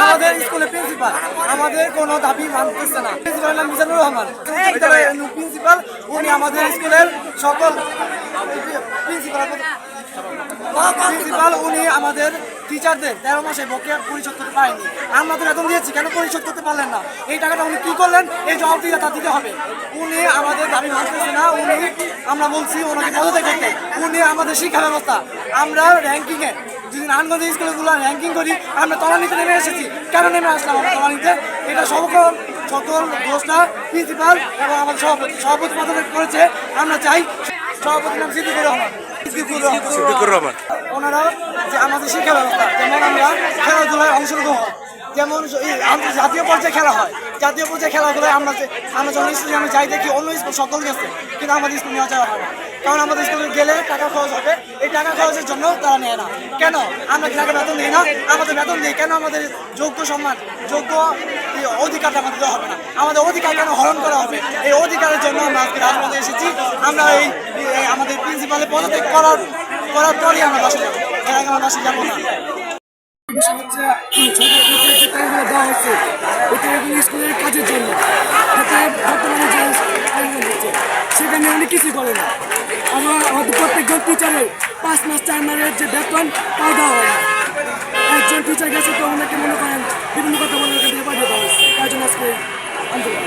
আমাদের স্কুলের প্রিন্সিপাল আমাদের কোনো দাবি মানতেছে না। প্রিন্সিপালের নাম মিজানুর রহমান। প্রিন্সিপাল উনি আমাদের স্কুলের সকল প্রিন্সিপাল উনি আমাদের টিচারদের 13 মাসে বকেয়া পরিশোধ করতে পারেনি। আমরা তো বেতন দিয়েছি, কেন পরিশোধ করতে পারলেন না? এই টাকাটা উনি কি করলেন? এই জবাবদিহিতা তার দিতে হবে। উনি আমাদের দাবি মানতেছে না। উনি আমরা বলছি ওনাকে পদত্যাগ করতে। উনি আমাদের শিক্ষা ব্যবস্থা আমরা র্যাঙ্কিংয়ে যদি নারায়ণগঞ্জ স্কুলগুলো র্যাঙ্কিং করি, আমরা তলানিতে নেমে এসেছি। কেন নেমে আসলাম আমরা তলানিতে? এটা সকল দোষটা প্রিন্সিপাল এবং আমাদের সভাপতি পদত্যাগ করেছে। আমরা চাই সভাপতির নাম সিদ্দিকুর রহমান। ওনারা যে আমাদের শিক্ষা ব্যবস্থা, যেমন আমরা খেলাধুলায় অংশগ্রহণ, যেমন জাতীয় পর্যায়ে খেলা হয়, জাতীয় পর্যায়ে খেলাধুলায় আমরা যখন স্কুলে আমি যাই দেখি অন্য স্কুল সকল গেছে, কিন্তু আমাদের স্কুল নেওয়া যাওয়া হয় না। কারণ আমাদের স্কুলে গেলে টাকা খরচ হবে, এই টাকা খরচের জন্য তারা নেয় না। কেন আমরা টাকা বেতন দিই না? আমাদের বেতন দিই, কেন আমাদের যোগ্য সম্মান, যোগ্য অধিকারটা আমাদের দেওয়া হবে না? আমাদের অধিকার কেন হরণ করা হবে? এই অধিকারের জন্য আমরা আজকে রাজপথে এসেছি। আমরা আমাদের প্রিন্সিপালের পদত্যাগ করার পরই আমরা বাসে যাবো, এর আগে আমরা বাসে যাবো না। দেওয়া হচ্ছে স্কুলের কাজের জন্য, সেখানে অনেক কিছু করে না। আমাদের প্রত্যেকজন টিচারের 5 মাস 4 মাসের যে বেতন তাও দেওয়া হয় না। একজন টিচার গেছে তো ওনাকে মনে করেন বিভিন্ন কথা বলে পাঠিয়ে দেওয়া হচ্ছে। তার জন্য আজকে আন্দোলন।